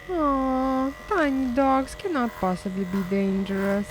Aww, tiny dogs cannot possibly be dangerous.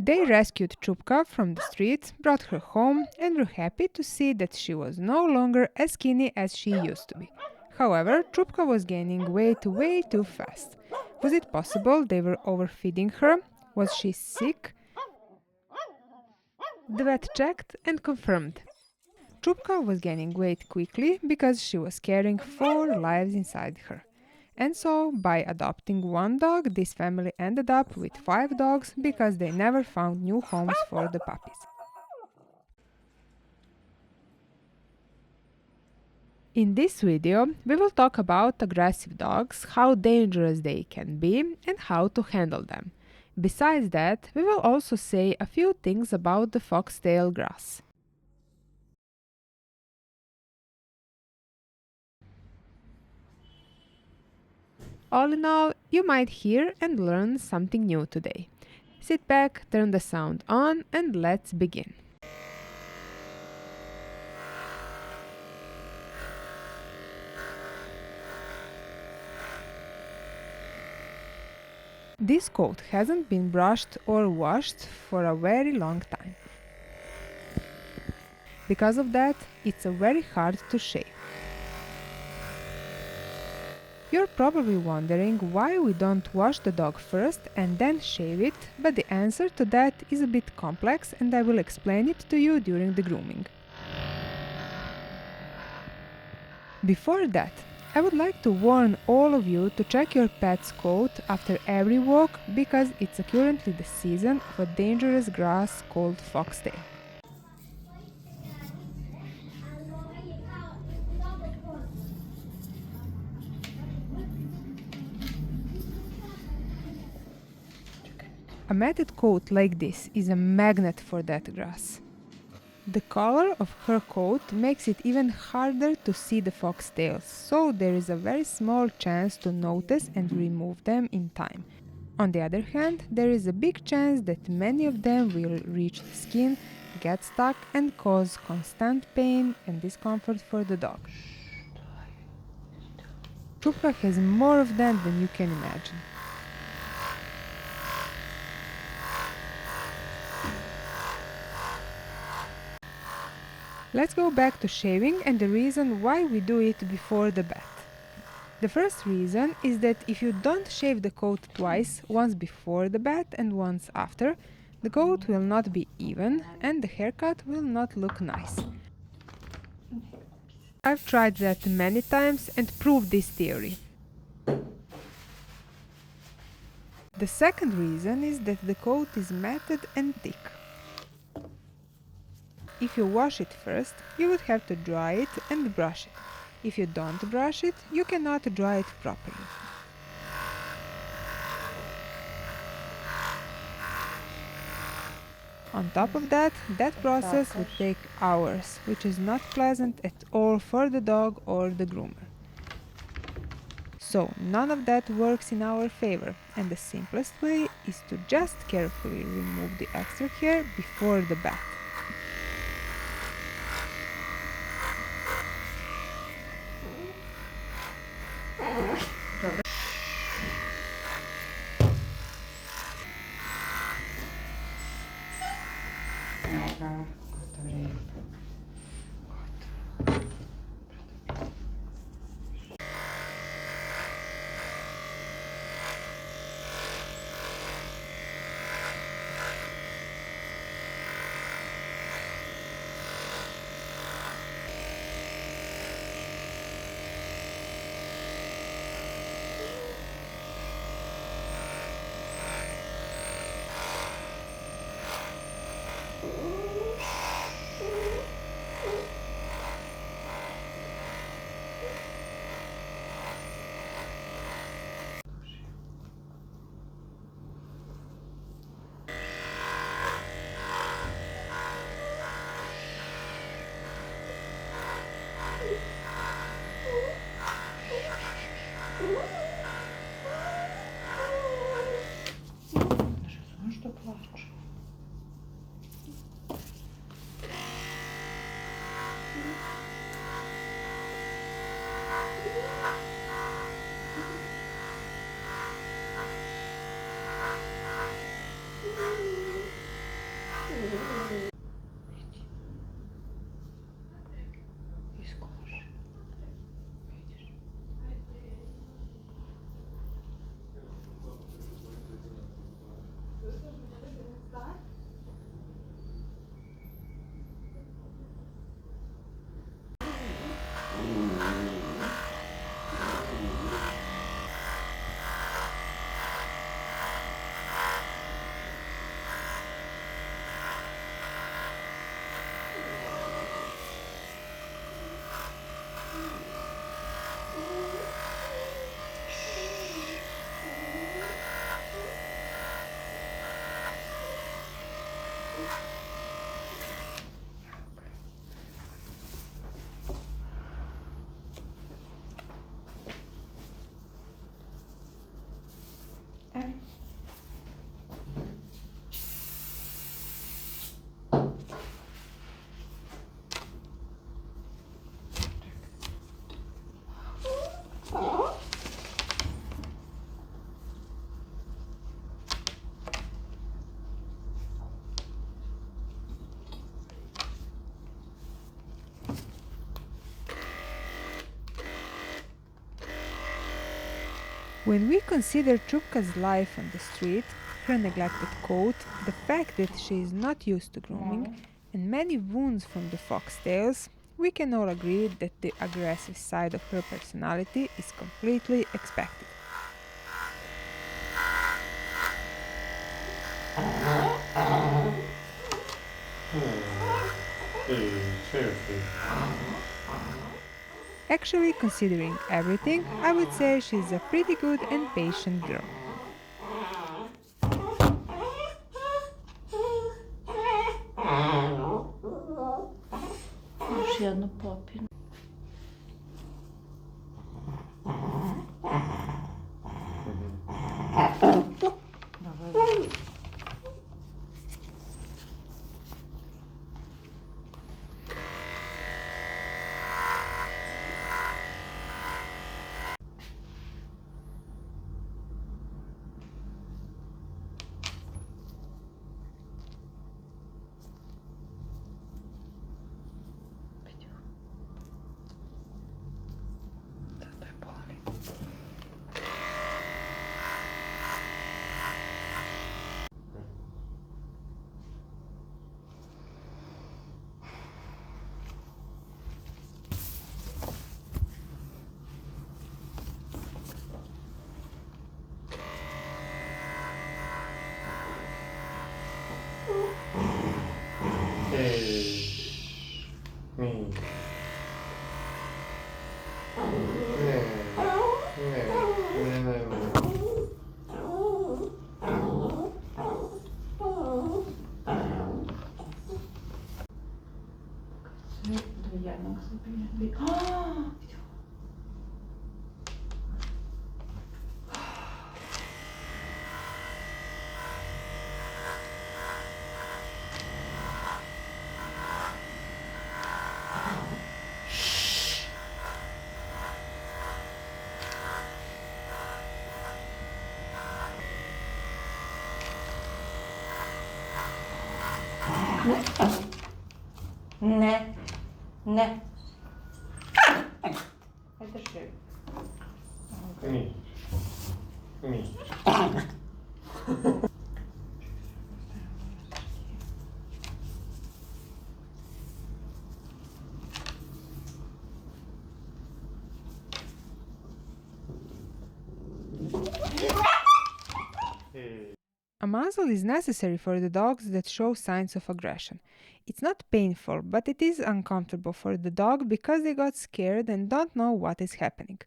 They rescued Chupka from the streets, brought her home, and were happy to see that she was no longer as skinny as she used to be. However, Chupka was gaining weight way too fast. Was it possible they were overfeeding her? Was she sick? The vet checked and confirmed. Chupka was gaining weight quickly because she was carrying 4 lives inside her. And so, by adopting one dog, this family ended up with 5 dogs because they never found new homes for the puppies. In this video, we will talk about aggressive dogs, how dangerous they can be, and how to handle them. Besides that, we will also say a few things about the foxtail grass. All in all, you might hear and learn something new today. Sit back, turn the sound on, and let's begin. This coat hasn't been brushed or washed for a very long time. Because of that, it's very hard to shave. You're probably wondering why we don't wash the dog first and then shave it, but the answer to that is a bit complex and I will explain it to you during the grooming. Before that, I would like to warn all of you to check your pet's coat after every walk because it's currently the season of a dangerous grass called foxtail. A matted coat like this is a magnet for that grass. The color of her coat makes it even harder to see the foxtails, so there is a very small chance to notice and remove them in time. On the other hand, there is a big chance that many of them will reach the skin, get stuck and cause constant pain and discomfort for the dog. Chupka has more of them than you can imagine. Let's go back to shaving and the reason why we do it before the bath. The first reason is that if you don't shave the coat twice, once before the bath and once after, the coat will not be even and the haircut will not look nice. I've tried that many times and proved this theory. The second reason is that the coat is matted and thick. If you wash it first, you would have to dry it and brush it. If you don't brush it, you cannot dry it properly. On top of that, that process would take hours, which is not pleasant at all for the dog or the groomer. So none of that works in our favor, and the simplest way is to just carefully remove the extra hair before the bath. When we consider Chupka's life on the street, her neglected coat, the fact that she is not used to grooming, and many wounds from the Foxtails, we can all agree that the aggressive side of her personality is completely expected. Actually, considering everything, I would say she's a pretty good and patient girl. Już jedno popiję. Не. Не. Это же. Ні. Ні. A muzzle is necessary for the dogs that show signs of aggression. It's not painful, but it is uncomfortable for the dog because they got scared and don't know what is happening.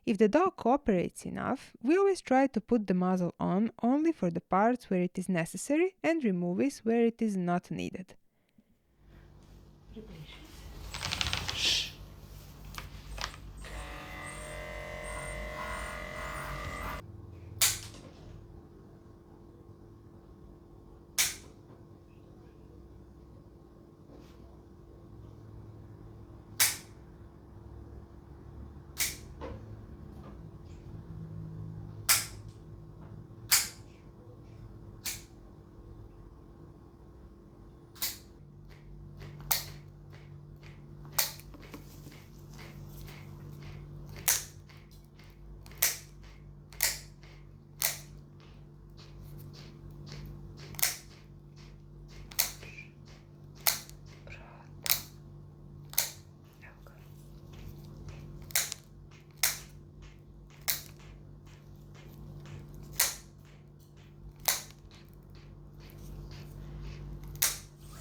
If the dog cooperates enough, we always try to put the muzzle on only for the parts where it is necessary and remove it where it is not needed.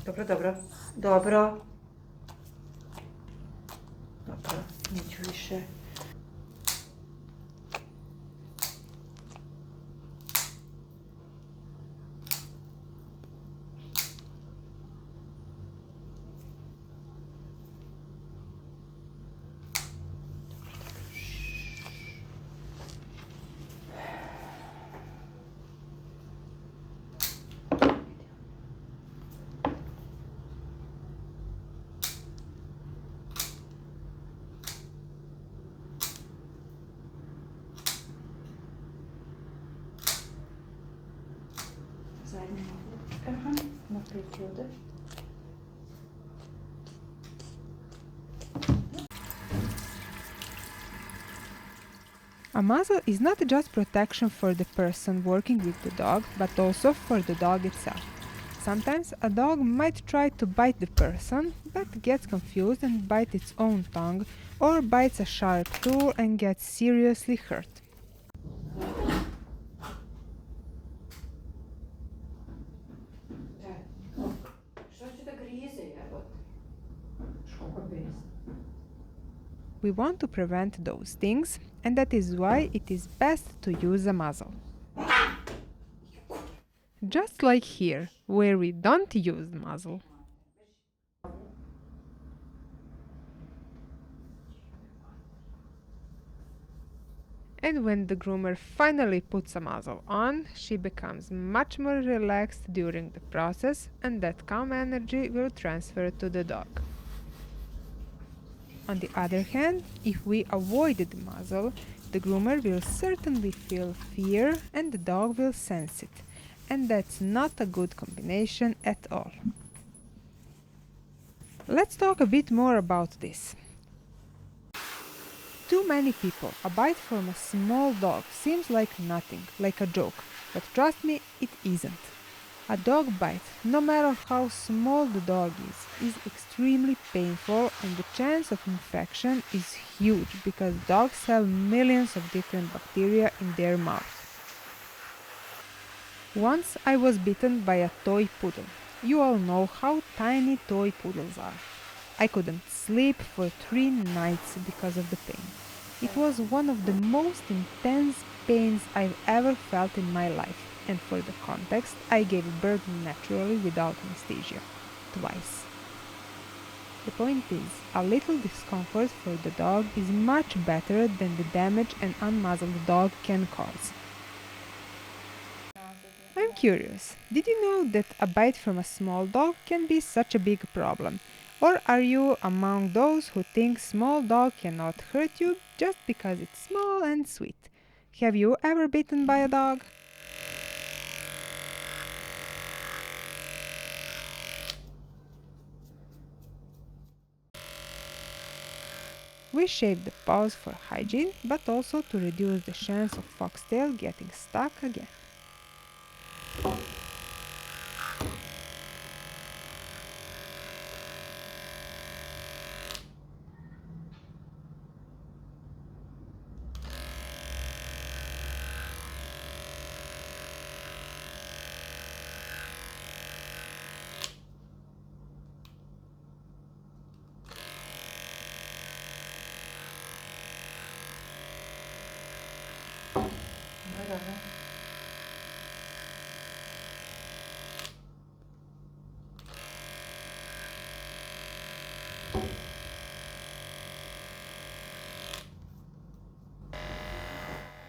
Dobro, dobro. Dobro. Dobro, neću više. Zadnji nogu. Aha, naprijed ovdje. A muzzle is not just protection for the person working with the dog, but also for the dog itself. Sometimes a dog might try to bite the person, but gets confused and bites its own tongue, or bites a sharp tool and gets seriously hurt. Što će da grize, jebote? Škoga bez. We want to prevent those things, and that is why it is best to use a muzzle. Just like here, where we don't use the muzzle. And when the groomer finally puts a muzzle on, she becomes much more relaxed during the process, and that calm energy will transfer to the dog. On the other hand, if we avoid the muzzle, the groomer will certainly feel fear and the dog will sense it. And that's not a good combination at all. Let's talk a bit more about this. To many people, a bite from a small dog seems like nothing, like a joke, but trust me, it isn't. A dog bite, no matter how small the dog is extremely painful, and the chance of infection is huge because dogs have millions of different bacteria in their mouth. Once I was bitten by a toy poodle. You all know how tiny toy poodles are. I couldn't sleep for 3 nights because of the pain. It was one of the most intense pains I've ever felt in my life, and for the context, I gave birth naturally without anesthesia, twice. The point is, a little discomfort for the dog is much better than the damage an unmuzzled dog can cause. I'm curious, did you know that a bite from a small dog can be such a big problem? Or are you among those who think small dog cannot hurt you just because it's small and sweet? Have you ever bitten by a dog? We shave the paws for hygiene, but also to reduce the chance of foxtail getting stuck again.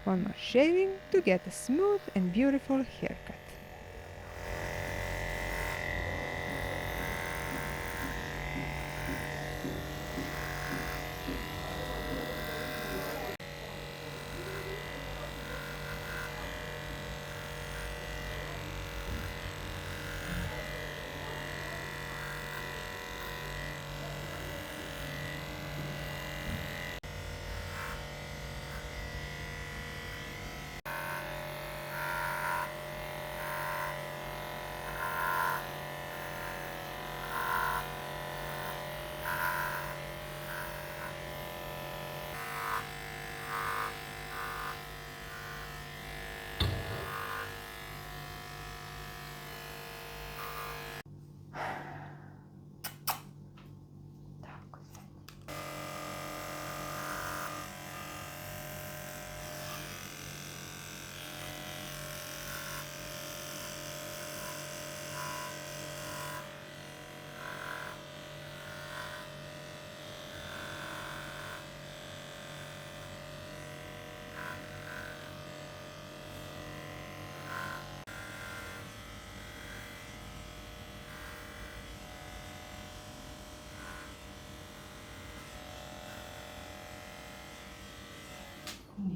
One more shaving to get a smooth and beautiful haircut.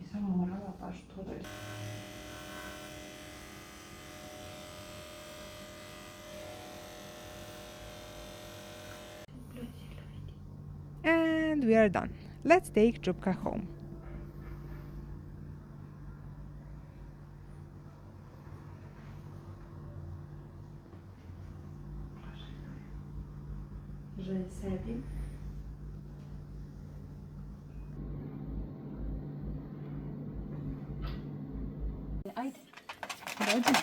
Nisam morala baš to da... And we are done. Let's take Chupka home. Že sedim. Ajde, dođi.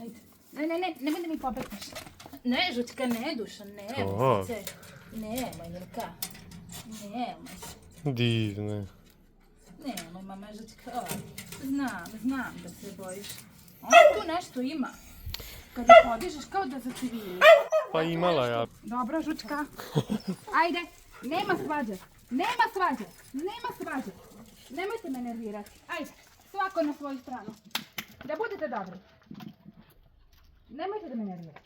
Ajde. Ne, nemoj da mi pobegniš. Ne, Žućka, ne, duša, ne. Aha. Nemoj, Milka. Nemoj. Divne. Nemoj, mama, Žućka. Znam da se bojiš. Tu nešto ima. Kad je podižeš kao da zacivili. Pa imala ja. Dobro, Žućka. Ajde, nema svađe. Nemojte me nervirati. Ajde, svako na svoju stranu. Da budete dobri. Nemojte da me nervirate.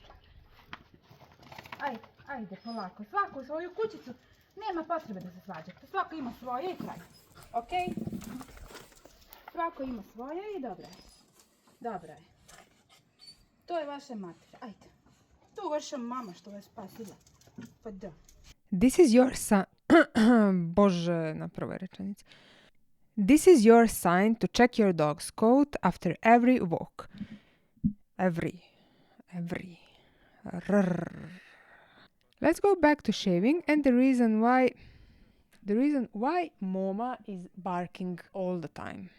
Ajde, polako. Svako u svoju kućicu. Nema potrebe da se svađate. Svako ima svoje i kraj. Ok? Svako ima svoje i dobro je. To je vaša mater. Ajde. To je vaša mama što vas spasila. Pa da. This is your sign. Bože, na prvoj rečenici. This is your sign to check your dog's coat after every walk. Every. Rrrr. Let's go back to shaving and the reason why Moma is barking all the time.